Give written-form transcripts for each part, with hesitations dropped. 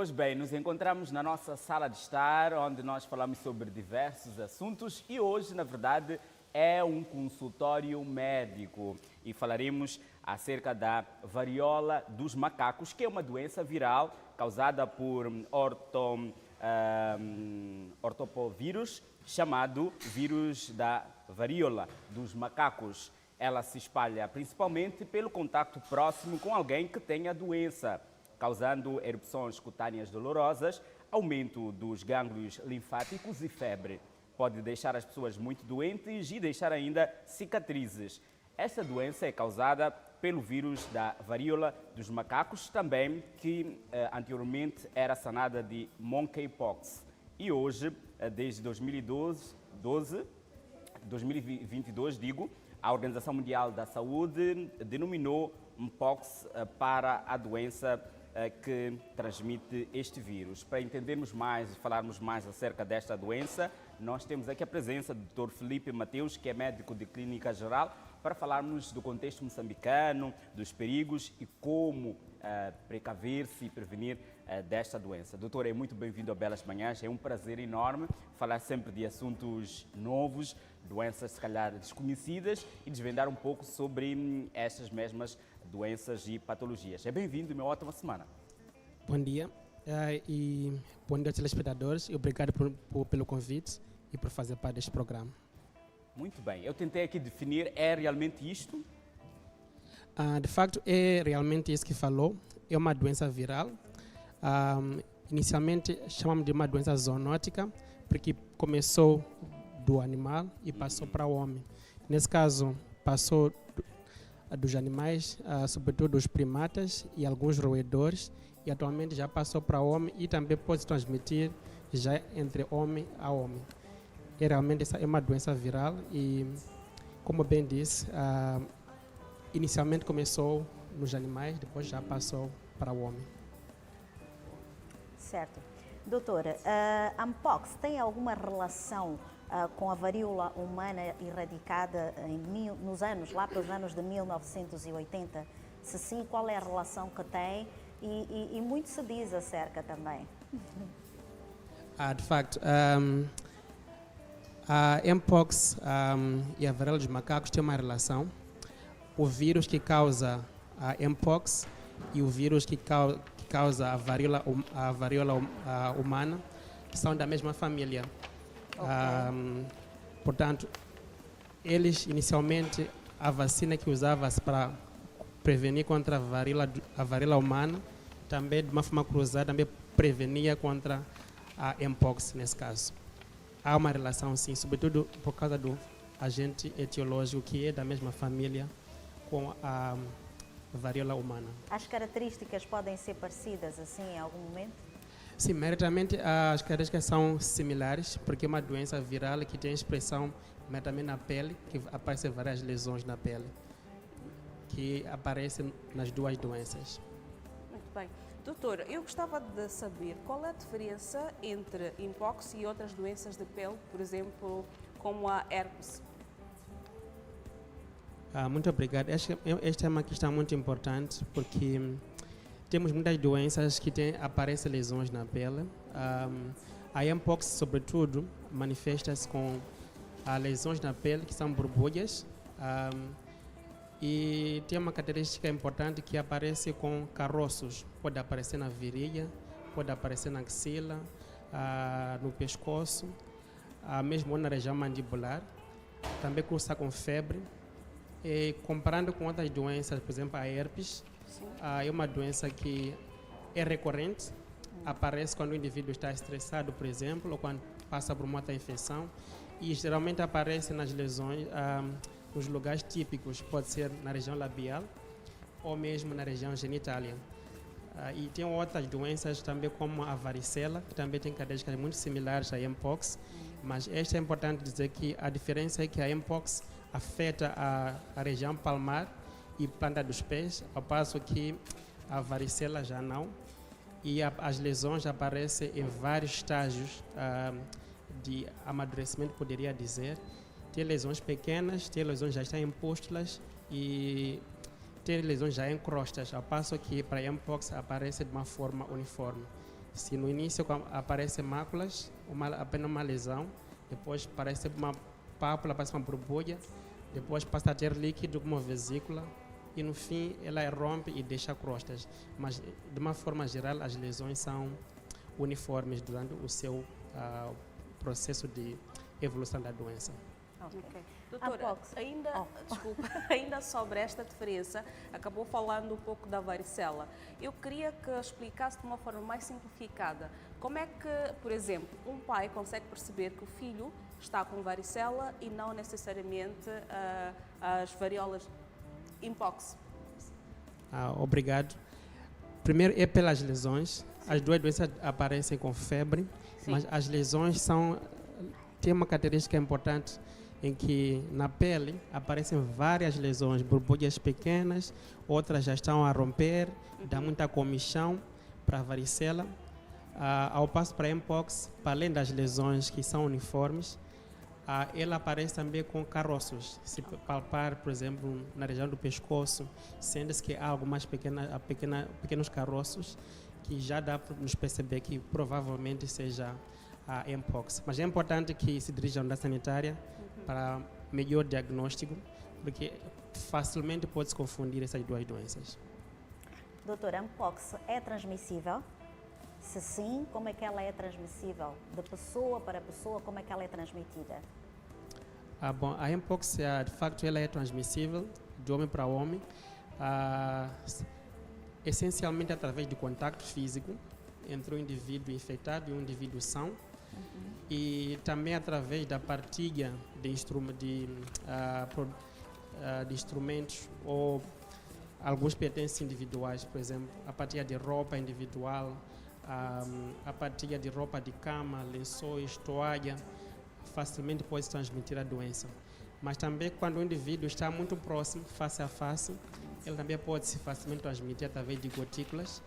Pois bem, nos encontramos na nossa sala de estar, onde nós falamos sobre diversos assuntos e hoje, na verdade, é um consultório médico e falaremos acerca da varíola dos macacos, que é uma doença viral causada por ortopovírus, chamado vírus da varíola dos macacos. Ela se espalha principalmente pelo contato próximo com alguém que tenha a doença, causando erupções cutâneas dolorosas, aumento dos gânglios linfáticos e febre. Pode deixar as pessoas muito doentes e deixar ainda cicatrizes. Esta doença é causada pelo vírus da varíola dos macacos, também que anteriormente era sanada de monkeypox. E hoje, desde 2022, a Organização Mundial da Saúde denominou Mpox para a doença que transmite este vírus. Para entendermos mais e falarmos mais acerca desta doença, nós temos aqui a presença do Dr. Felipe Mateus, que é médico de clínica geral, para falarmos do contexto moçambicano, dos perigos e como precaver-se e prevenir desta doença. Doutor, é muito bem-vindo a Belas Manhãs, é um prazer enorme falar sempre de assuntos novos, doenças se calhar desconhecidas e desvendar um pouco sobre estas mesmas doenças e patologias. É bem-vindo e uma ótima semana. Bom dia e bom dia, telespectadores, e obrigado pelo convite e por fazer parte deste programa. Muito bem, eu tentei aqui definir, é realmente isto? De facto, é realmente isso que falou, é uma doença viral. Inicialmente chamamos de uma doença zoonótica, porque começou do animal e passou para o homem. Nesse caso, passou dos animais, sobretudo dos primatas e alguns roedores, e atualmente já passou para o homem e também pode se transmitir já entre homem a homem. Realmente essa é uma doença viral e, como bem disse, inicialmente começou nos animais, depois já passou para o homem. Certo. Doutora, a Mpox tem alguma relação com a varíola humana erradicada nos anos, lá pelos anos de 1980? Se sim, qual é a relação que tem? E muito se diz acerca também. De facto, a Mpox e a varíola dos macacos têm uma relação. O vírus que causa a Mpox e o vírus que causa a varíola humana são da mesma família. Okay. Portanto, eles inicialmente, a vacina que usava-se para prevenir contra a varíola humana, também de uma forma cruzada, também prevenia contra a Mpox nesse caso. Há uma relação sim, sobretudo por causa do agente etiológico que é da mesma família com a varíola humana. As características podem ser parecidas assim em algum momento? Sim, maioritariamente as características são similares, porque é uma doença viral que tem expressão também na pele, que aparecem várias lesões na pele, que aparecem nas duas doenças. Muito bem. Doutora, eu gostava de saber qual é a diferença entre Mpox e outras doenças de pele, por exemplo, como a herpes. Muito obrigado. Esta é uma questão muito importante, porque temos muitas doenças que aparecem lesões na pele. A Mpox, sobretudo, manifesta-se com lesões na pele, que são borbulhas, e tem uma característica importante que aparece com caroços. Pode aparecer na virilha, pode aparecer na axila, no pescoço, mesmo na região mandibular. Também cursa com febre. E comparando com outras doenças, por exemplo, a herpes, é uma doença que é recorrente, aparece quando o indivíduo está estressado, por exemplo, ou quando passa por uma outra infecção, e geralmente aparece nas lesões, nos lugares típicos, pode ser na região labial ou mesmo na região genitália. E tem outras doenças também, como a varicela, que também tem características muito similares à Mpox, mas esta é importante dizer que a diferença é que a Mpox afeta a região palmar e planta dos pés, ao passo que a varicela já não. E as lesões aparecem em vários estágios de amadurecimento, poderia dizer. Tem lesões pequenas, tem lesões já estão em pústulas e tem lesões já em crostas, ao passo que para a Mpox aparece de uma forma uniforme. Se no início aparecem máculas, apenas uma lesão, depois aparece uma pápula, aparece uma borbulha, depois passa a ter líquido como vesícula e no fim ela rompe e deixa crostas. Mas de uma forma geral as lesões são uniformes durante o seu processo de evolução da doença. Ok. Doutora, Ampox. desculpa, ainda sobre esta diferença, acabou falando um pouco da varicela. Eu queria que explicasse de uma forma mais simplificada como é que, por exemplo, um pai consegue perceber que o filho está com varicela e não necessariamente as variolas Mpox. Obrigado. Primeiro é pelas lesões. As duas doenças aparecem com febre, mas as lesões têm uma característica importante em que na pele aparecem várias lesões, borbulhas pequenas, outras já estão a romper, dá muita comichão para a varicela. Ao passo para a Mpox, para além das lesões que são uniformes, ela aparece também com caroços. Se palpar, por exemplo, na região do pescoço, sendo-se que há algumas pequenos caroços que já dá para nos perceber que provavelmente seja a Mpox. Mas é importante que se dirijam da sanitária para melhor diagnóstico, porque facilmente pode-se confundir essas duas doenças. Doutora, a Mpox é transmissível? Se sim, como é que ela é transmissível? De pessoa para pessoa, como é que ela é transmitida? Bom, a Mpox, de facto, ela é transmissível de homem para homem, essencialmente através do contato físico entre um indivíduo infectado e um indivíduo são, e também através da partilha de instrumentos ou alguns pertences individuais, por exemplo, a partilha de roupa individual, a partilha de roupa de cama, lençóis, toalha, facilmente pode transmitir a doença. Mas também quando o indivíduo está muito próximo, face a face, ele também pode se facilmente transmitir através de gotículas.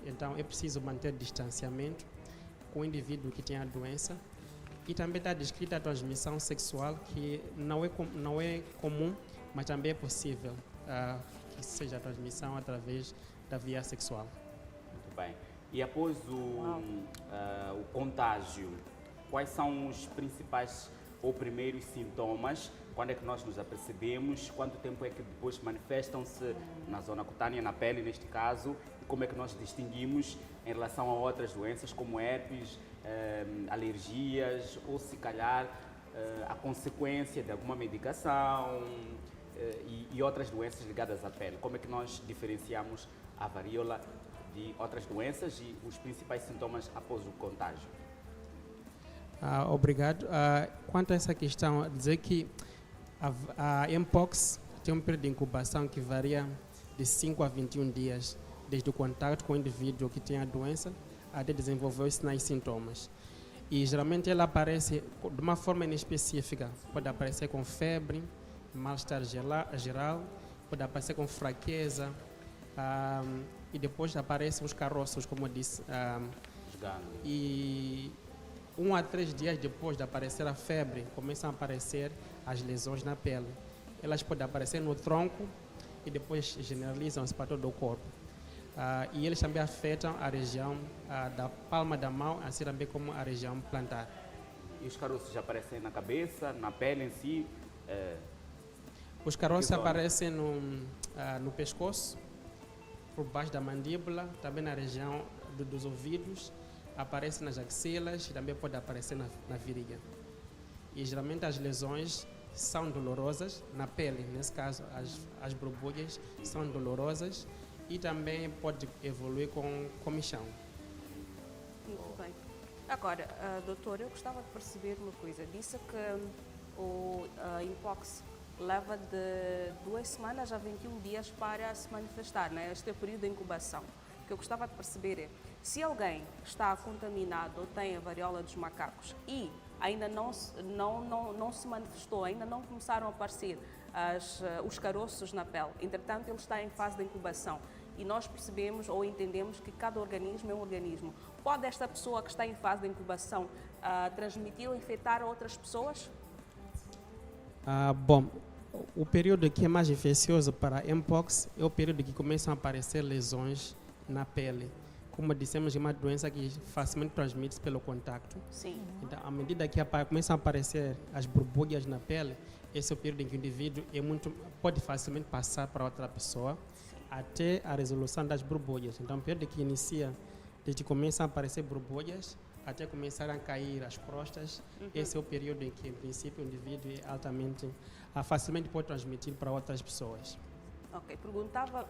Então é preciso manter distanciamento com o indivíduo que tem a doença. E também está descrita a transmissão sexual, que não é comum, mas também é possível que seja a transmissão através da via sexual. Muito bem. E após o contágio, quais são os principais ou primeiros sintomas? Quando é que nós nos apercebemos? Quanto tempo é que depois manifestam-se na zona cutânea, na pele neste caso? E como é que nós distinguimos em relação a outras doenças como herpes, alergias ou se calhar a consequência de alguma medicação e outras doenças ligadas à pele? Como é que nós diferenciamos a varíola de outras doenças e os principais sintomas após o contágio? Obrigado. Quanto a essa questão, dizer que a Mpox tem um período de incubação que varia de 5 a 21 dias, desde o contato com o indivíduo que tem a doença até desenvolver os sinais e sintomas. E geralmente ela aparece de uma forma inespecífica. Pode aparecer com febre, mal-estar geral, pode aparecer com fraqueza, e depois aparecem os caroços, como eu disse. E 1 a 3 dias depois de aparecer a febre, começam a aparecer as lesões na pele. Elas podem aparecer no tronco e depois generalizam-se para todo o corpo. E eles também afetam a região da palma da mão, assim também como a região plantar. E os caroços aparecem na cabeça, na pele em si? Os caroços aparecem no pescoço, por baixo da mandíbula, também na região dos ouvidos, aparece nas axilas e também pode aparecer na virilha. E geralmente as lesões são dolorosas na pele, nesse caso as borbulhas são dolorosas e também pode evoluir com comichão. Muito bem. Agora, doutor, eu gostava de perceber uma coisa. Disse que o Mpox leva de 2 semanas a 21 dias para se manifestar, né? Este é o período de incubação. O que eu gostava de perceber é, se alguém está contaminado ou tem a varíola dos macacos e ainda não se manifestou, ainda não começaram a aparecer os caroços na pele, entretanto ele está em fase de incubação e nós percebemos ou entendemos que cada organismo é um organismo. Pode esta pessoa que está em fase de incubação transmitir ou infectar outras pessoas? Bom, o período que é mais infeccioso para a Mpox é o período que começam a aparecer lesões na pele. como dissemos, é uma doença que facilmente transmite-se pelo contacto. Sim. Então, à medida que começam a aparecer as borbulhas na pele, esse é o período em que o indivíduo pode facilmente passar para outra pessoa até a resolução das borbulhas. Então, o período que inicia, desde que começam a aparecer borbulhas até começarem a cair as crostas, esse é o período em que, em princípio, o indivíduo é altamente, facilmente pode transmitir para outras pessoas. Ok, perguntava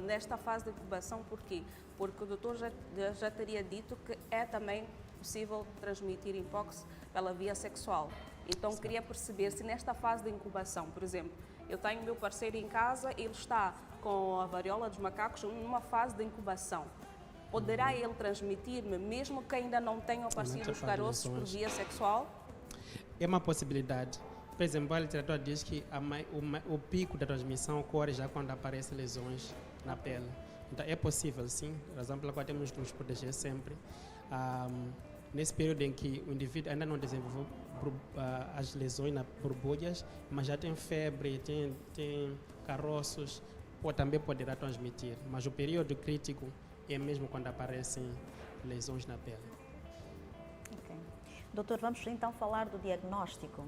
nesta fase de incubação por quê? Porque o doutor já teria dito que é também possível transmitir mpox pela via sexual. Então, queria perceber se nesta fase de incubação, por exemplo, eu tenho meu parceiro em casa, ele está com a varíola dos macacos numa fase de incubação. Poderá ele transmitir-me, mesmo que ainda não tenha aparecido os caroços por via sexual? É uma possibilidade. Por exemplo, a literatura diz que o pico da transmissão ocorre já quando aparecem lesões na pele. Então, é possível, sim, razão pela qual temos que nos proteger sempre. Nesse período em que o indivíduo ainda não desenvolveu as lesões nas borbulhas, mas já tem febre, tem caroços, também poderá transmitir. Mas o período crítico é mesmo quando aparecem lesões na pele. Ok. Doutor, vamos então falar do diagnóstico.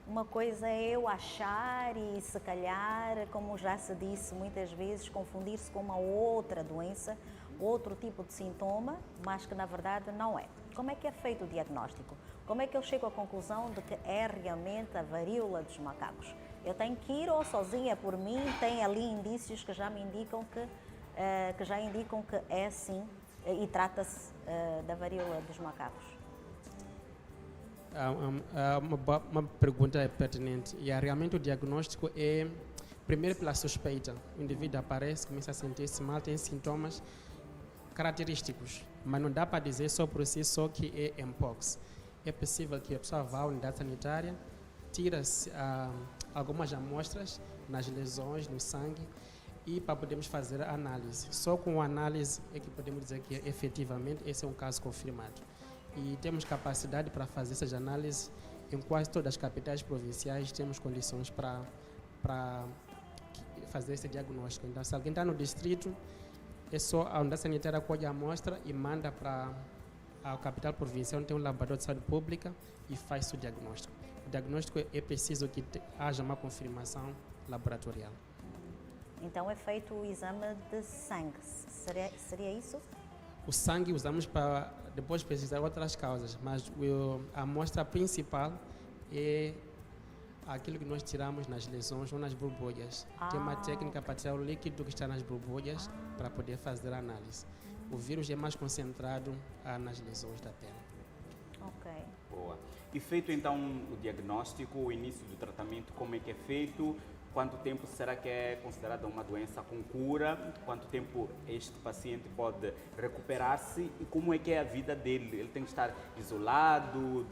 Uma coisa é eu achar e, se calhar, como já se disse muitas vezes, confundir-se com uma outra doença, outro tipo de sintoma, mas que na verdade não é. Como é que é feito o diagnóstico? Como é que eu chego à conclusão de que é realmente a varíola dos macacos? Eu tenho que ir ou sozinha por mim, tem ali indícios que já me indicam que é sim e trata-se da varíola dos macacos? Uma pergunta pertinente. E realmente o diagnóstico é primeiro pela suspeita. O indivíduo aparece, começa a sentir-se mal, tem sintomas característicos, mas não dá para dizer só por si só que é mpox. É possível que a pessoa vá à unidade sanitária, tira-se algumas amostras nas lesões, no sangue, e para podermos fazer a análise. Só com a análise é que podemos dizer que efetivamente esse é um caso confirmado. E temos capacidade para fazer essas análises em quase todas as capitais provinciais, temos condições para fazer esse diagnóstico. Então, se alguém está no distrito, é só a unidade sanitária colhe a amostra e manda para a capital provincial, onde tem um laboratório de saúde pública, e faz o diagnóstico. O diagnóstico é preciso que haja uma confirmação laboratorial. Então é feito o exame de sangue, seria isso? O sangue usamos para depois pesquisar outras causas, mas a amostra principal é aquilo que nós tiramos nas lesões ou nas borbulhas. Tem uma técnica para tirar o líquido que está nas borbulhas para poder fazer a análise. O vírus é mais concentrado nas lesões da pele. Ok. Boa. E feito então o diagnóstico, o início do tratamento, como é que é feito? Quanto tempo será que é considerada uma doença com cura? Quanto tempo este paciente pode recuperar-se? E como é que é a vida dele? Ele tem que estar isolado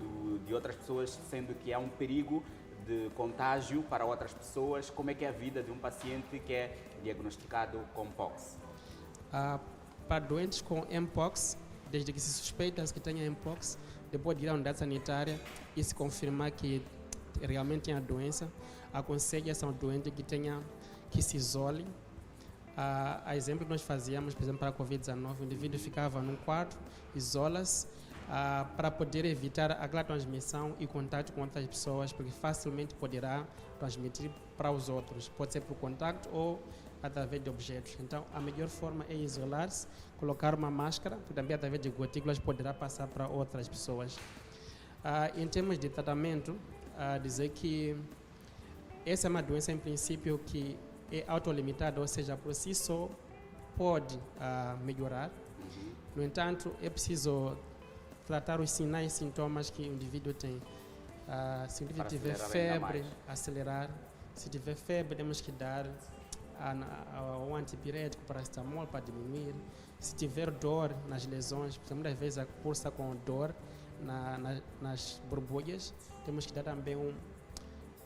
de outras pessoas, sendo que há um perigo de contágio para outras pessoas. Como é que é a vida de um paciente que é diagnosticado com mpox? Para doentes com mpox, desde que se suspeita que tenha mpox, depois de ir à unidade sanitária e se confirmar que realmente tem a doença, aconselha-se ao doente que se isole. A exemplo que nós fazíamos, por exemplo, para a Covid-19, o indivíduo ficava num quarto, isola-se, para poder evitar aquela transmissão e contato com outras pessoas, porque facilmente poderá transmitir para os outros, pode ser por contato ou através de objetos. Então, a melhor forma é isolar-se, colocar uma máscara, que também através de gotículas poderá passar para outras pessoas. Em termos de tratamento, dizer que essa é uma doença, em princípio, que é autolimitada, ou seja, por si só pode melhorar. No entanto, é preciso tratar os sinais e sintomas que o indivíduo tem. Se o indivíduo tiver febre, acelerar. Se tiver febre, temos que dar um antipirético, paracetamol, para diminuir. Se tiver dor nas lesões, muitas vezes a cursa com dor nas borbulhas, temos que dar também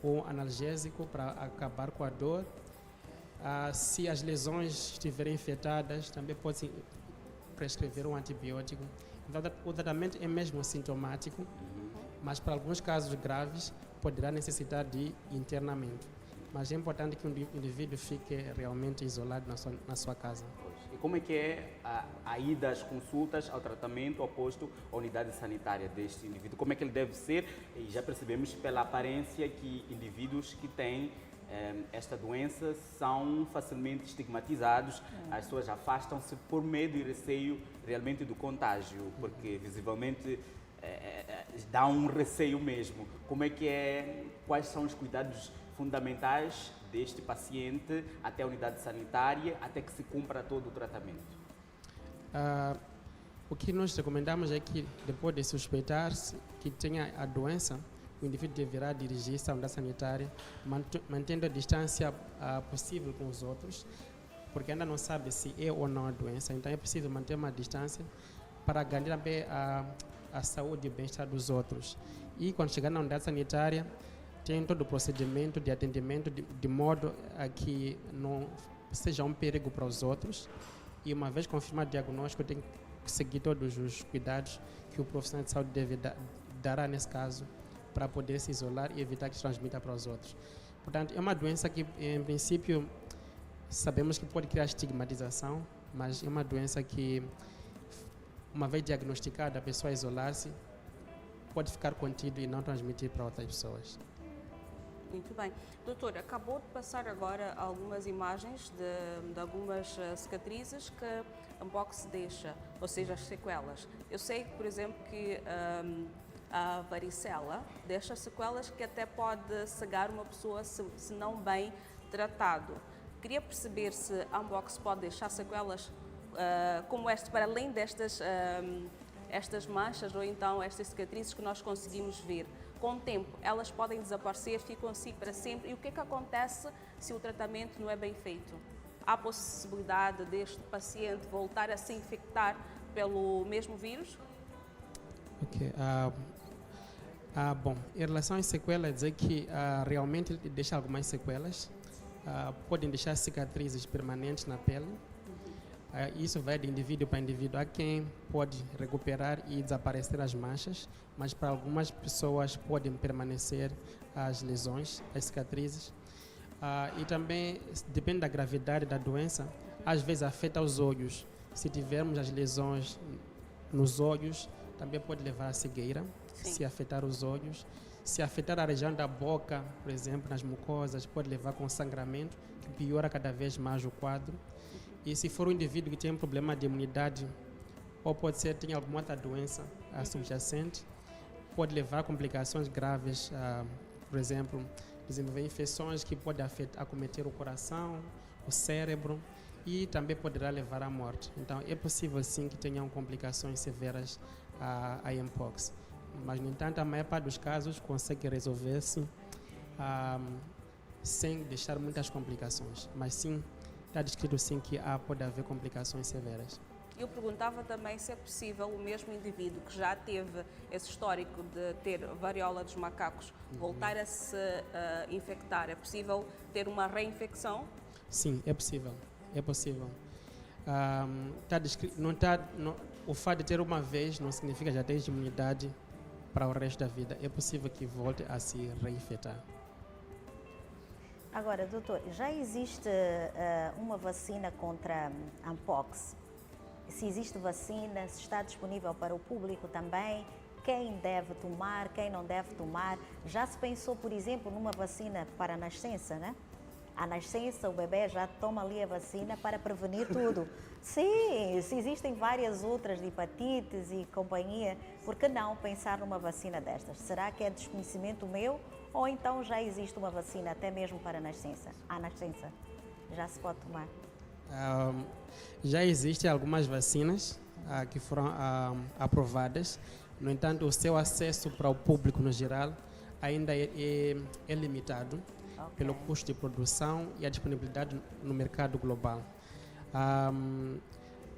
um analgésico para acabar com a dor. Se as lesões estiverem infectadas, também pode-se prescrever um antibiótico. Então, o tratamento é mesmo sintomático, mas para alguns casos graves poderá necessitar de internamento. mas é importante que o indivíduo fique realmente isolado na sua casa. E como é que é a ida às consultas, ao tratamento, ao posto, à unidade sanitária deste indivíduo? Como é que ele deve ser? E já percebemos pela aparência que indivíduos que têm esta doença são facilmente estigmatizados, as pessoas afastam-se por medo e receio realmente do contágio, porque visivelmente dá um receio mesmo. Como é que é? Quais são os cuidados fundamentais deste paciente até a unidade sanitária, até que se cumpra todo o tratamento? O que nós recomendamos é que, depois de suspeitar-se que tenha a doença, o indivíduo deverá dirigir-se à unidade sanitária, mantendo a distância possível com os outros, porque ainda não sabe se é ou não a doença, então é preciso manter uma distância para garantir também a saúde e o bem-estar dos outros. E quando chegar na unidade sanitária, tem todo o procedimento de atendimento de modo a que não seja um perigo para os outros. E uma vez confirmado o diagnóstico, tem que seguir todos os cuidados que o profissional de saúde dará nesse caso, para poder se isolar e evitar que transmita para os outros. Portanto, é uma doença que, em princípio, sabemos que pode criar estigmatização, mas é uma doença que, uma vez diagnosticada, a pessoa isolar-se, pode ficar contido e não transmitir para outras pessoas. Muito bem. Doutor, acabou de passar agora algumas imagens de algumas cicatrizes que a Mpox deixa, ou seja, as sequelas. Eu sei, por exemplo, que a varicela deixa sequelas que até pode cegar uma pessoa se não bem tratado. Queria perceber se a Mpox pode deixar sequelas como esta, para além destas estas manchas ou então estas cicatrizes que nós conseguimos ver. Com o tempo, elas podem desaparecer, ficam assim para sempre. E o que é que acontece se o tratamento não é bem feito? Há possibilidade deste paciente voltar a se infectar pelo mesmo vírus? Ok. Bom, em relação às sequelas, dizer que realmente ele deixa algumas sequelas, podem deixar cicatrizes permanentes na pele. Isso vai de indivíduo para indivíduo. Há quem pode recuperar e desaparecer as manchas, mas para algumas pessoas podem permanecer as lesões, as cicatrizes. E também depende da gravidade da doença, às vezes afeta os olhos. Se tivermos as lesões nos olhos, também pode levar à cegueira. Sim. Se afetar os olhos. Se afetar a região da boca, por exemplo, nas mucosas, pode levar com sangramento, que piora cada vez mais o quadro. E se for um indivíduo que tem um problema de imunidade, ou pode ser tem alguma outra doença subjacente, pode levar a complicações graves, por exemplo, desenvolver infecções que podem acometer o coração, o cérebro, e também poderá levar à morte. Então, é possível sim que tenham complicações severas a Mpox. Mas, no entanto, a maior parte dos casos consegue resolver-se sem deixar muitas complicações. Mas sim, está descrito sim que pode haver complicações severas. Eu perguntava também se é possível o mesmo indivíduo que já teve esse histórico de ter varíola dos macacos voltar a se infectar. É possível ter uma reinfecção? Sim, é possível. É possível. O fato de ter uma vez não significa já ter imunidade para o resto da vida. É possível que volte a se reinfectar. Agora, doutor, já existe uma vacina contra a Mpox? Se existe vacina, se está disponível para o público também, quem deve tomar, quem não deve tomar? Já se pensou, por exemplo, numa vacina para a nascença, né? À nascença, o bebê já toma ali a vacina para prevenir tudo. Sim, se existem várias outras de hepatites e companhia, por que não pensar numa vacina destas? Será que é desconhecimento meu? Ou então já existe uma vacina até mesmo para a nascença? À nascença, já se pode tomar? Já existem algumas vacinas que foram aprovadas. No entanto, o seu acesso para o público no geral ainda é limitado pelo custo de produção e a disponibilidade no mercado global.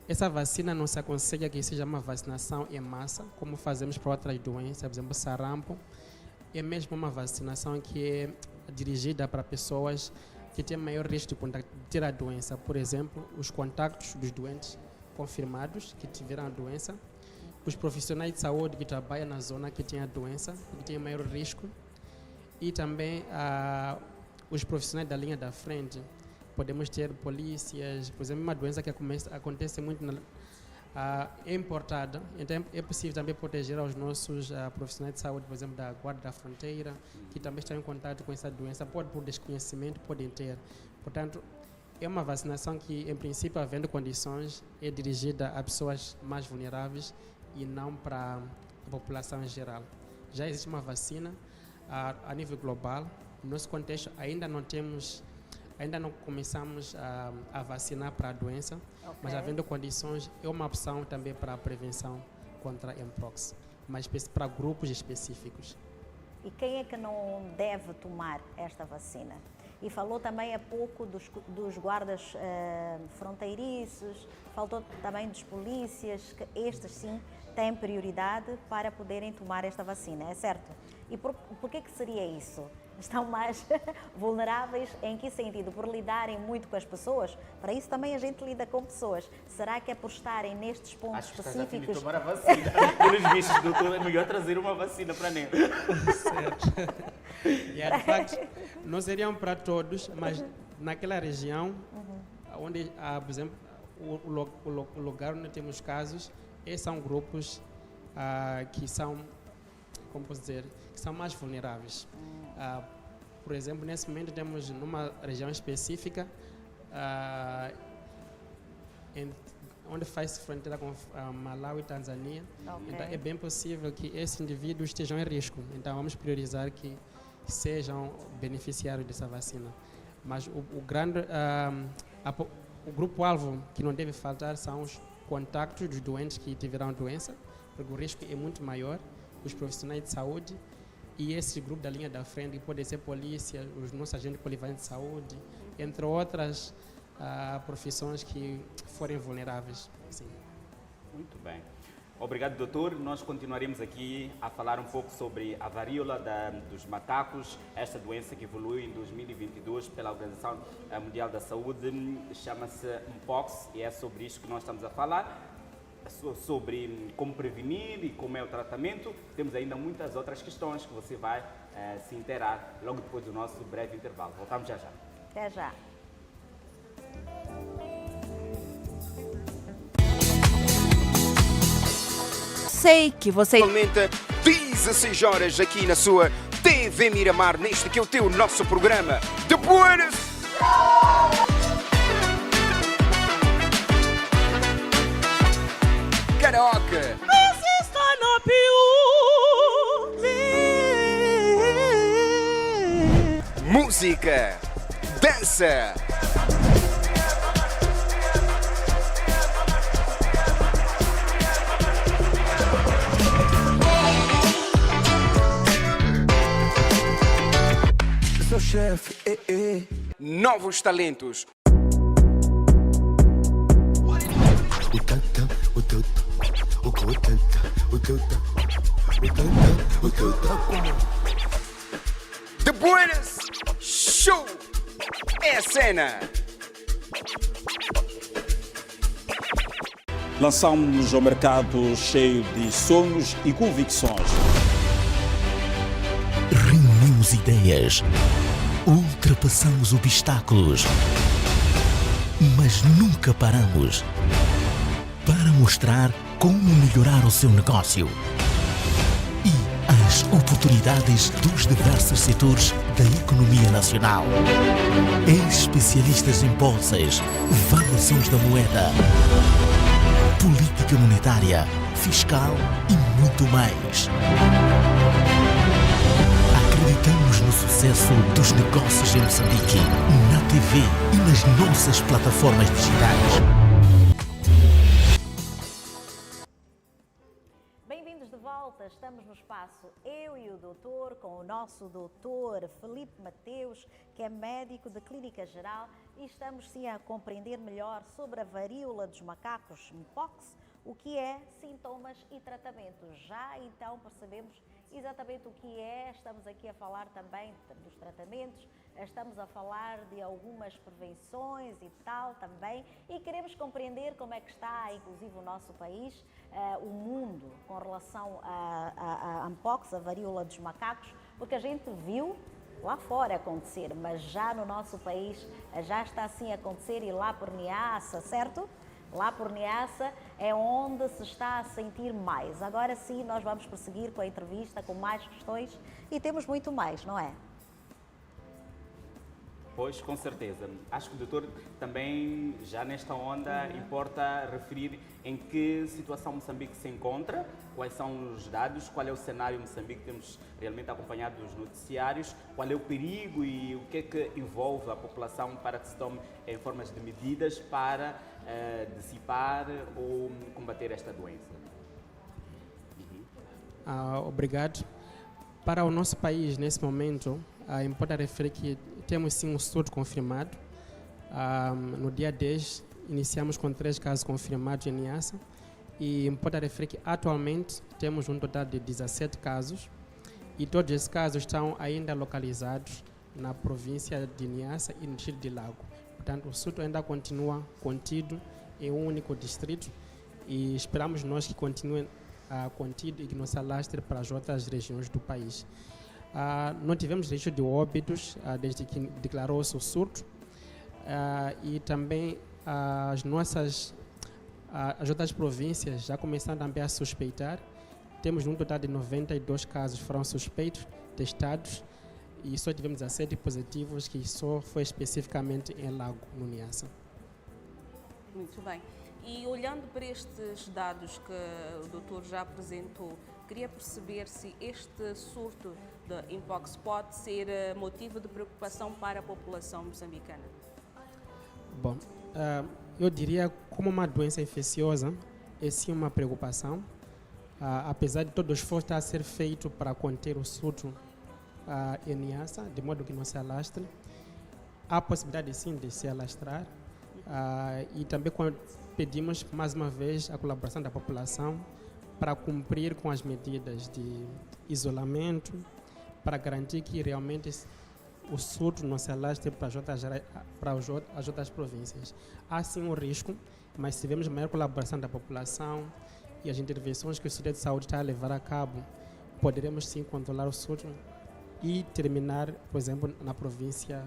Essa vacina não se aconselha que seja uma vacinação em massa, como fazemos para outras doenças, por exemplo, sarampo. É mesmo uma vacinação que é dirigida para pessoas que têm maior risco de ter a doença. Por exemplo, os contactos dos doentes confirmados que tiveram a doença, os profissionais de saúde que trabalham na zona que têm a doença, que têm maior risco, e também os profissionais da linha da frente. Podemos ter polícias, por exemplo, uma doença que acontece muito é importada, então é possível também proteger aos nossos profissionais de saúde, por exemplo, da Guarda da Fronteira, que também estão em contato com essa doença, pode por desconhecimento, podem ter. Portanto, é uma vacinação que, em princípio, havendo condições, é dirigida a pessoas mais vulneráveis e não para a população em geral. Já existe uma vacina a nível global. No nosso contexto, ainda não começamos a vacinar para a doença, mas havendo condições, é uma opção também para a prevenção contra a Mpox, mas para grupos específicos. E quem é que não deve tomar esta vacina? E falou também há pouco dos guardas fronteiriços, falou também dos polícias, que estes sim têm prioridade para poderem tomar esta vacina, é certo? E por que seria isso? Estão mais vulneráveis em que sentido? Por lidarem muito com as pessoas? Para isso também a gente lida com pessoas. Será que é por estarem nestes pontos específicos? Tomar a vacina. Pelos vistos, doutor, é melhor trazer uma vacina para dentro. Certo. De facto, não seriam para todos, mas naquela região, onde há, por exemplo, o lugar onde temos casos, esses são grupos que são, como posso dizer, que são mais vulneráveis. Por exemplo, nesse momento temos numa região específica onde faz fronteira com Malawi e Tanzânia. Então é bem possível que esses indivíduos estejam em risco. Então vamos priorizar que sejam beneficiários dessa vacina. Mas o grupo-alvo que não deve faltar são os contactos dos doentes que tiveram doença, porque o risco é muito maior, os profissionais de saúde e esse grupo da linha da frente, que pode ser polícia, os nossos agentes polivalentes de saúde, entre outras profissões que forem vulneráveis. Sim. Muito bem. Obrigado, doutor. Nós continuaremos aqui a falar um pouco sobre a varíola dos macacos, esta doença que evoluiu em 2022 pela Organização Mundial da Saúde, chama-se Mpox, e é sobre isso que nós estamos a falar, sobre como prevenir e como é o tratamento. Temos ainda muitas outras questões que você vai se inteirar logo depois do nosso breve intervalo. Voltamos já já. Até já. Sei que você... Atualmente, 16 horas aqui na sua TV Miramar, neste que é o teu nosso programa de Buenas. Karaoke. Música. Dança. Sou chefe, novos talentos. De Buenas Show é a cena. Lançamos-nos ao mercado cheio de sonhos e convicções. Reunimos ideias, ultrapassamos obstáculos, mas nunca paramos para mostrar como melhorar o seu negócio e as oportunidades dos diversos setores da economia nacional. Especialistas em bolsas, variações da moeda, política monetária, fiscal e muito mais. Acreditamos no sucesso dos negócios em Moçambique, na TV e nas nossas plataformas digitais. Bem-vindos de volta, estamos no espaço eu e o doutor, com o nosso doutor Felipe Mateus, que é médico de clínica geral, e estamos sim a compreender melhor sobre a varíola dos macacos, Mpox, o que é, sintomas e tratamentos. Já então percebemos exatamente o que é, estamos aqui a falar também dos tratamentos, estamos a falar de algumas prevenções e tal também, e queremos compreender como é que está, inclusive o nosso país, o mundo, com relação à Mpox, a varíola dos macacos, porque a gente viu lá fora acontecer, mas já no nosso país já está assim a acontecer e lá por Niassa, certo? Lá por Niassa é onde se está a sentir mais. Agora sim, nós vamos prosseguir com a entrevista, com mais questões e temos muito mais, não é? Pois, com certeza. Acho que o doutor também, já nesta onda, importa referir em que situação Moçambique se encontra, quais são os dados, qual é o cenário Moçambique que temos realmente acompanhado nos noticiários, qual é o perigo e o que é que envolve a população para que se tome em formas de medidas para dissipar ou combater esta doença. Obrigado. Para o nosso país, nesse momento, importa referir que temos sim um surto confirmado. No dia 10, iniciamos com 3 casos confirmados em Niassa e importa referir que atualmente temos um total de 17 casos e todos esses casos estão ainda localizados na província de Niassa e no distrito de Lago. Portanto, o surto ainda continua contido em um único distrito e esperamos nós que continue contido e que não se alastre para as outras regiões do país. Não tivemos registro de óbitos desde que declarou-se o surto e também as outras províncias já começaram também a suspeitar. Temos um total de 92 casos foram suspeitos, testados, e só tivemos 17 positivos, que só foi especificamente em Lago, no Niassa. Muito bem. E olhando para estes dados que o doutor já apresentou, queria perceber se este surto de Mpox pode ser motivo de preocupação para a população moçambicana. Bom, eu diria como uma doença infecciosa, é sim uma preocupação. Apesar de todo o esforço estar a ser feito para conter o surto em Niassa, de modo que não se alastre, há a possibilidade sim de se alastrar e também pedimos mais uma vez a colaboração da população para cumprir com as medidas de isolamento, para garantir que realmente o surto não se alastre para as outras províncias. Há sim um risco, mas se tivermos maior colaboração da população e as intervenções que o Sistema de Saúde está a levar a cabo, poderemos sim controlar o surto e terminar, por exemplo, na província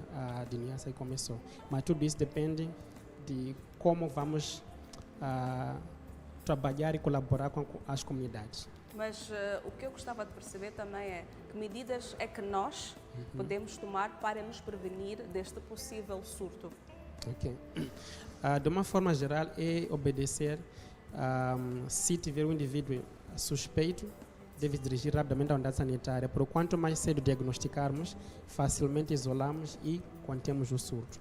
de Niassa que começou. Mas tudo isso depende de como vamos trabalhar e colaborar com as comunidades. Mas o que eu gostava de perceber também é que medidas é que nós podemos tomar para nos prevenir deste possível surto. Ok. De uma forma geral, é obedecer. Se tiver um indivíduo suspeito, deve dirigir rapidamente à unidade sanitária, porque quanto mais cedo diagnosticarmos, facilmente isolamos e contemos o surto.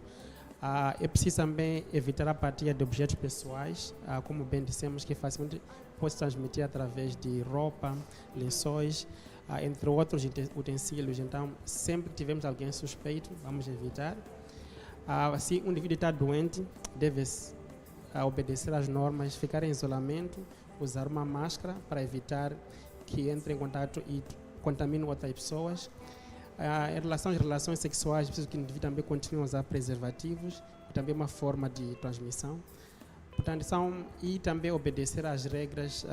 É preciso também evitar a partilha de objetos pessoais, como bem dissemos, que facilmente pode se transmitir através de roupa, lençóis, entre outros utensílios. Então, sempre que tivermos alguém suspeito, vamos evitar. Se um indivíduo está doente, deve obedecer às normas, ficar em isolamento, usar uma máscara para evitar que entre em contato e contamine outras pessoas. Em relação às relações sexuais, preciso que o indivíduo também continue a usar preservativos, que também é uma forma de transmissão. Portanto, e também obedecer às regras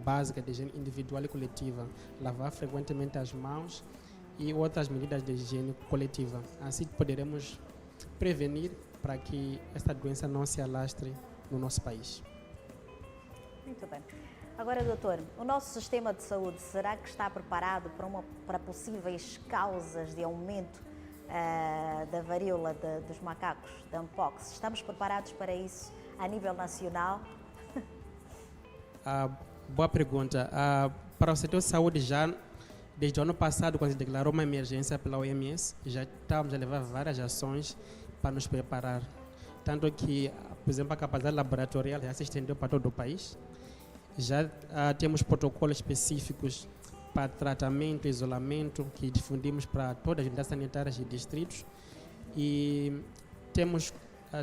básicas de higiene individual e coletiva, lavar frequentemente as mãos e outras medidas de higiene coletiva. Assim poderemos prevenir para que esta doença não se alastre no nosso país. Muito bem. Agora, doutor, o nosso sistema de saúde, será que está preparado para possíveis causas de aumento da varíola dos macacos, da Mpox? Estamos preparados para isso a nível nacional? Boa pergunta. Para o setor de saúde, já desde o ano passado, quando se declarou uma emergência pela OMS, já estávamos a levar várias ações para nos preparar. Tanto que, por exemplo, a capacidade laboratorial já se estendeu para todo o país. Já temos protocolos específicos para tratamento e isolamento que difundimos para todas as unidades sanitárias e distritos. E temos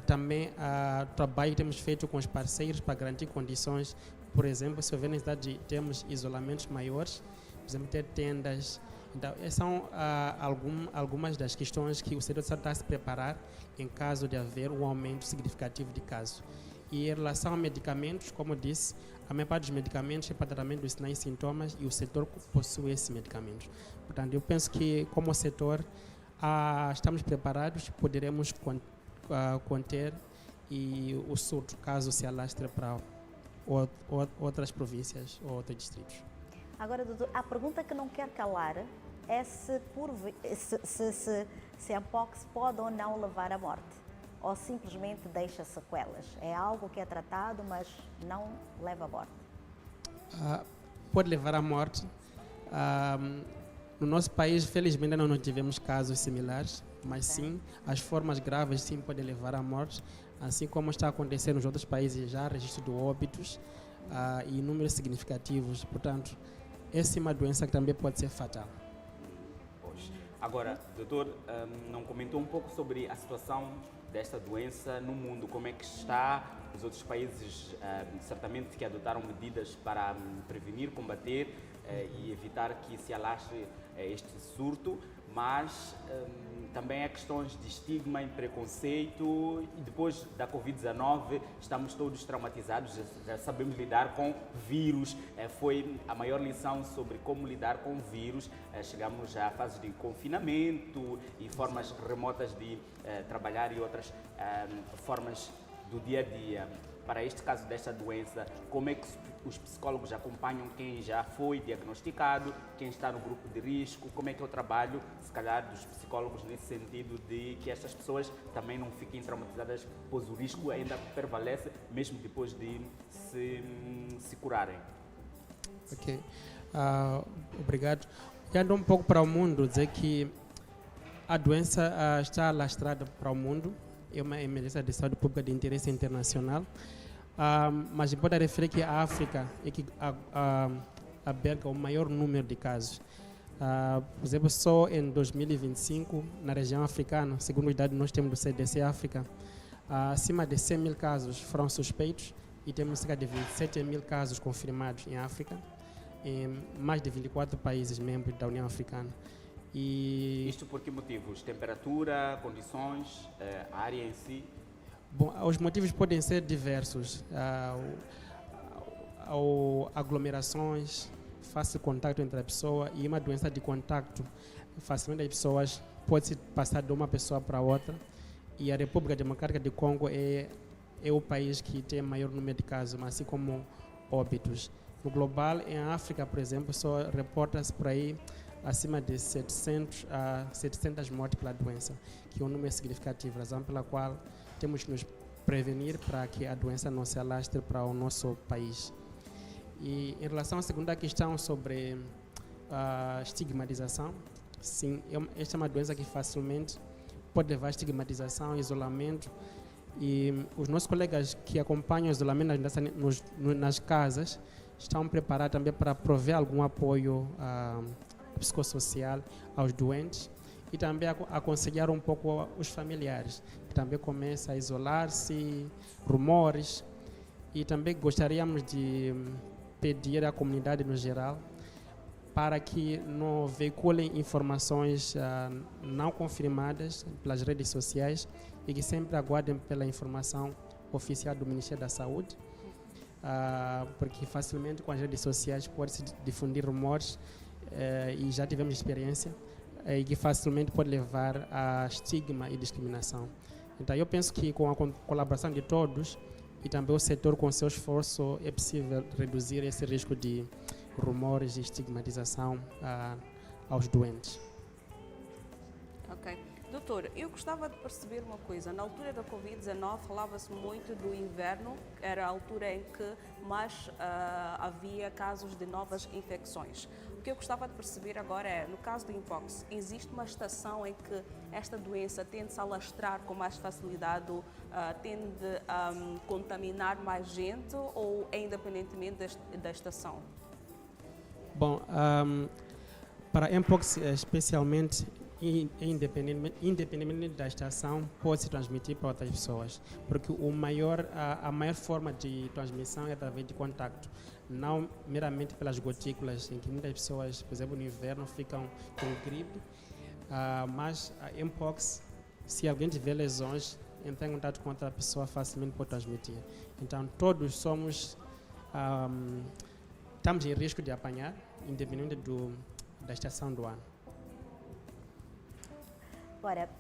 também trabalho que temos feito com os parceiros para garantir condições. Por exemplo, se houver necessidade de termos isolamentos maiores, por exemplo, ter tendas. Então, essas são algumas das questões que o setor de saúde está a se preparar em caso de haver um aumento significativo de casos. E em relação a medicamentos, como disse, a maior parte dos medicamentos é para tratamento dos sinais e sintomas e o setor possui esses medicamentos. Portanto, eu penso que, como setor, estamos preparados, poderemos conter e o surto, caso se alastre para outras províncias ou outros distritos. Agora, doutor, a pergunta que não quer calar é se a Mpox pode ou não levar à morte, ou simplesmente deixa sequelas. É algo que é tratado, mas não leva à morte. Pode levar à morte. No nosso país, felizmente, ainda não tivemos casos similares, mas sim, as formas graves sim podem levar à morte, assim como está acontecendo nos outros países, já há registro de óbitos e números significativos. Portanto, essa é uma doença que também pode ser fatal. Agora, doutor, não comentou um pouco sobre a situação desta doença no mundo, como é que está? Os outros países certamente que adotaram medidas para prevenir, combater e evitar que se alastre este surto, mas também há questões de estigma e preconceito, e depois da Covid-19 estamos todos traumatizados, já sabemos lidar com vírus, foi a maior lição sobre como lidar com vírus, chegamos à fase de confinamento e formas remotas de trabalhar e outras formas do dia a dia. Para este caso desta doença, como é que os psicólogos acompanham quem já foi diagnosticado, quem está no grupo de risco, como é que é o trabalho, se calhar, dos psicólogos nesse sentido de que estas pessoas também não fiquem traumatizadas, pois o risco ainda prevalece mesmo depois de se curarem? Ok, obrigado. Olhando um pouco para o mundo, dizer que a doença está alastrada para o mundo, é uma emergência de saúde pública de interesse internacional, mas pode referir que a África é que alberga o maior número de casos. Por exemplo, só em 2025, na região africana, segundo os dados que nós temos do CDC África, acima de 100 mil casos foram suspeitos e temos cerca de 27 mil casos confirmados em África, em mais de 24 países membros da União Africana. Isto por que motivos? Temperatura, condições, área em si? Bom, os motivos podem ser diversos. Aglomerações, fácil contato entre a pessoa e uma doença de contato. Facilmente as pessoas podem se passar de uma pessoa para outra. E a República Democrática do Congo é o país que tem maior número de casos, assim como óbitos. No global, em África, por exemplo, só reporta-se por aí acima de 700 mortes pela doença, que é um número significativo, razão pela qual temos que nos prevenir para que a doença não se alastre para o nosso país. E em relação à segunda questão sobre a estigmatização, sim, esta é uma doença que facilmente pode levar a estigmatização, isolamento, e os nossos colegas que acompanham o isolamento nas casas estão preparados também para prover algum apoio psicossocial aos doentes e também aconselhar um pouco os familiares, que também começam a isolar-se, rumores, e também gostaríamos de pedir à comunidade no geral para que não veiculem informações não confirmadas pelas redes sociais e que sempre aguardem pela informação oficial do Ministério da Saúde, porque facilmente com as redes sociais pode-se difundir rumores e já tivemos experiência e que facilmente pode levar a estigma e discriminação. Então eu penso que com a colaboração de todos e também o setor com seu esforço é possível reduzir esse risco de rumores e estigmatização aos doentes. Ok. Doutor, eu gostava de perceber uma coisa. Na altura da Covid-19 falava-se muito do inverno, era a altura em que mais havia casos de novas infecções. O que eu gostava de perceber agora é, no caso do Mpox, existe uma estação em que esta doença tende a se alastrar com mais facilidade, tende a contaminar mais gente ou é independentemente da estação? Bom, para a Mpox especialmente, independentemente da estação, pode se transmitir para outras pessoas, porque a maior forma de transmissão é através de contacto, não meramente pelas gotículas, em que muitas pessoas, por exemplo, no inverno ficam com gripe, mas a Mpox, se alguém tiver lesões, entrar em contato com outra pessoa facilmente pode transmitir. Então, todos estamos em risco de apanhar, independente da estação do ano. Agora,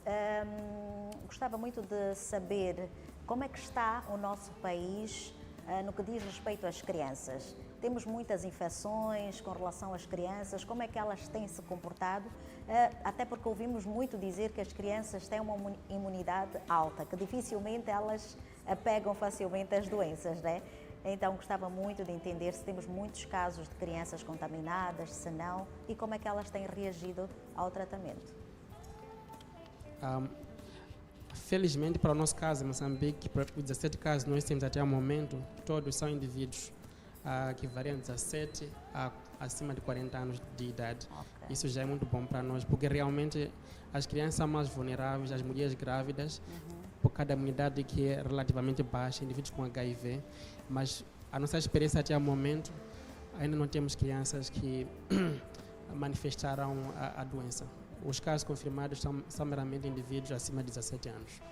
gostava muito de saber como é que está o nosso país no que diz respeito às crianças. Temos muitas infecções com relação às crianças, como é que elas têm se comportado? Até porque ouvimos muito dizer que as crianças têm uma imunidade alta, que dificilmente elas apegam facilmente às doenças, né? Então, gostava muito de entender se temos muitos casos de crianças contaminadas, se não, e como é que elas têm reagido ao tratamento. Felizmente, para o nosso caso, em Moçambique, para os 17 casos nós temos até o momento, todos são indivíduos que variam de 17 a acima de 40 anos de idade. Okay. Isso já é muito bom para nós, porque realmente as crianças são mais vulneráveis, as mulheres grávidas, por cada imunidade que é relativamente baixa, indivíduos com HIV, mas a nossa experiência até o momento, ainda não temos crianças que manifestaram a doença. Os casos confirmados são meramente indivíduos acima de 17 anos.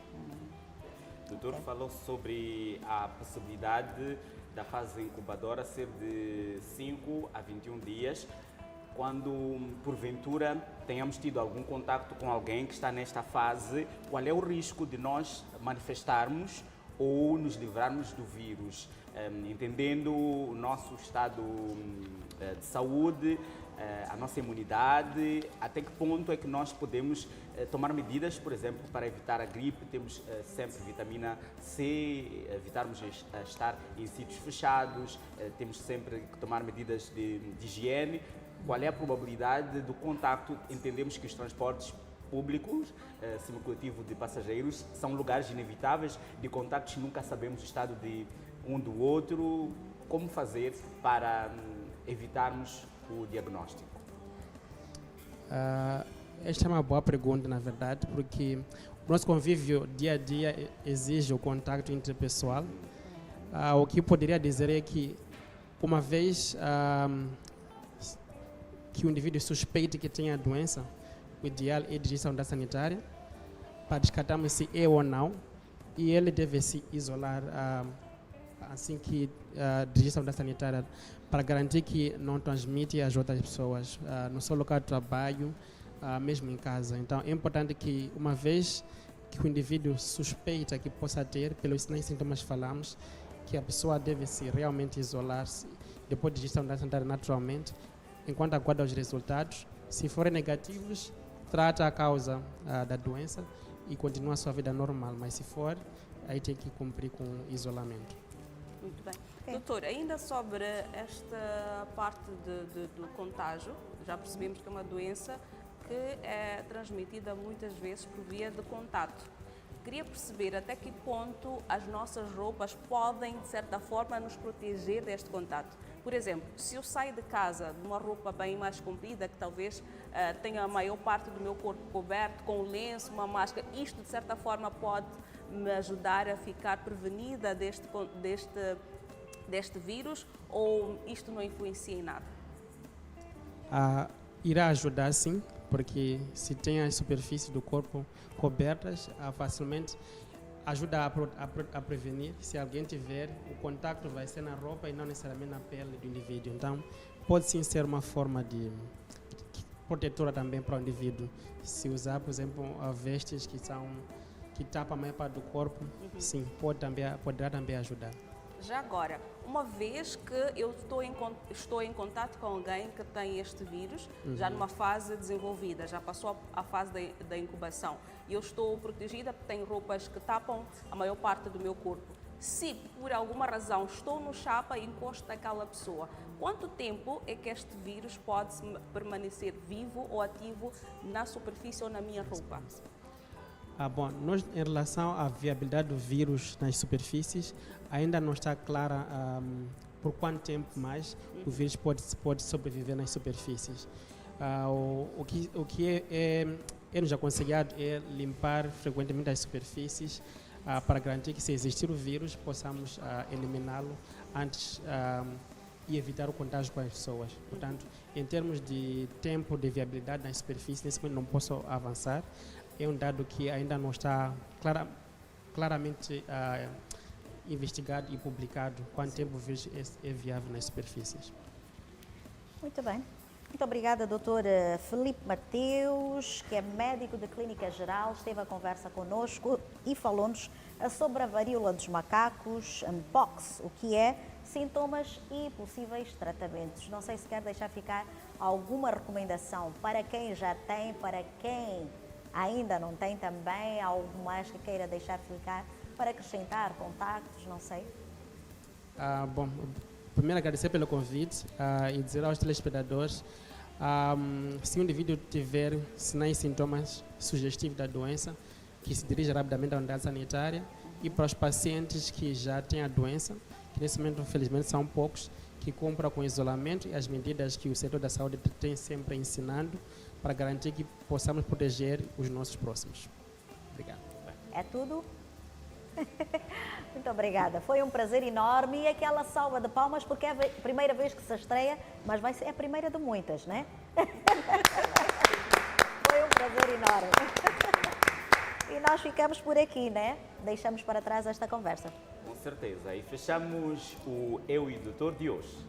O doutor falou sobre a possibilidade da fase incubadora ser de 5 a 21 dias. Quando, porventura, tenhamos tido algum contato com alguém que está nesta fase, qual é o risco de nós manifestarmos ou nos livrarmos do vírus? Entendendo o nosso estado de saúde, a nossa imunidade, até que ponto é que nós podemos tomar medidas, por exemplo, para evitar a gripe, temos sempre vitamina C, evitarmos estar em sítios fechados, temos sempre que tomar medidas de higiene. Qual é a probabilidade do contacto? Entendemos que os transportes públicos, semicoletivo de passageiros, são lugares inevitáveis de contactos, nunca sabemos o estado de um do outro. Como fazer para evitarmos o diagnóstico? Esta é uma boa pergunta, na verdade, porque o nosso convívio dia a dia exige o contato interpessoal. O que eu poderia dizer é que, uma vez que o indivíduo suspeite que tenha a doença, o ideal é dirigir-se à unidade sanitária para descartarmos se é ou não, e ele deve se isolar assim que dirigir-se à unidade sanitária para garantir que não transmite às outras pessoas no seu local de trabalho, mesmo em casa. Então, é importante que, uma vez que o indivíduo suspeita que possa ter, pelos sinais e sintomas que falamos, que a pessoa deve se realmente isolar-se, depois de dirigir-se à unidade sanitária naturalmente, enquanto aguarda os resultados. Se forem negativos, trata a causa da doença e continua a sua vida normal, mas se for, aí tem que cumprir com o isolamento. Muito bem. Doutor, ainda sobre esta parte do contágio, já percebemos que é uma doença que é transmitida muitas vezes por via de contato. Queria perceber até que ponto as nossas roupas podem, de certa forma, nos proteger deste contato. Por exemplo, se eu saio de casa de uma roupa bem mais comprida, que talvez tenha a maior parte do meu corpo coberto, com um lenço, uma máscara, isto, de certa forma, pode me ajudar a ficar prevenida deste vírus, ou isto não influencia em nada? Irá ajudar, sim, porque se tem as superfícies do corpo cobertas, facilmente ajuda a prevenir. Se alguém tiver, o contato vai ser na roupa e não necessariamente na pele do indivíduo. Então, pode sim ser uma forma de protetora também para o indivíduo. Se usar, por exemplo, vestes que tapam a maior parte do corpo, sim, poderá também ajudar. Já agora, uma vez que eu estou em contato com alguém que tem este vírus, já numa fase desenvolvida, já passou a fase da incubação, e eu estou protegida porque tenho roupas que tapam a maior parte do meu corpo. Se, por alguma razão, estou no chapa e encosto daquela pessoa, quanto tempo é que este vírus pode permanecer vivo ou ativo na superfície ou na minha roupa? Bom, nós, em relação à viabilidade do vírus nas superfícies, ainda não está clara por quanto tempo mais o vírus pode sobreviver nas superfícies. O que é nos aconselhado é limpar frequentemente as superfícies para garantir que, se existir o vírus, possamos eliminá-lo antes e evitar o contágio com as pessoas. Portanto, em termos de tempo de viabilidade nas superfícies, nesse momento não posso avançar. É um dado que ainda não está claramente investigado e publicado quanto tempo o vírus é viável nas superfícies. Muito bem. Muito obrigada, doutor Felipe Mateus, que é médico da Clínica Geral, esteve à conversa conosco e falou-nos sobre a varíola dos macacos, Mpox, o que é, sintomas e possíveis tratamentos. Não sei se quer deixar ficar alguma recomendação para quem já tem, para quem ainda não tem também, algo mais que queira deixar ficar para acrescentar contactos, não sei. Bom, primeiro agradecer pelo convite e dizer aos telespectadores, se um indivíduo tiver sinais e sintomas sugestivos da doença, que se dirija rapidamente à unidade sanitária, e para os pacientes que já têm a doença, que nesse momento infelizmente são poucos, que cumpram com o isolamento e as medidas que o setor da saúde tem sempre ensinando para garantir que possamos proteger os nossos próximos. Obrigado. É tudo? Muito obrigada. Foi um prazer enorme e aquela salva de palmas porque é a primeira vez que se estreia, mas vai ser a primeira de muitas, né? Foi um prazer enorme. E nós ficamos por aqui, né? Deixamos para trás esta conversa. Com certeza. E fechamos o Eu e o Doutor de hoje.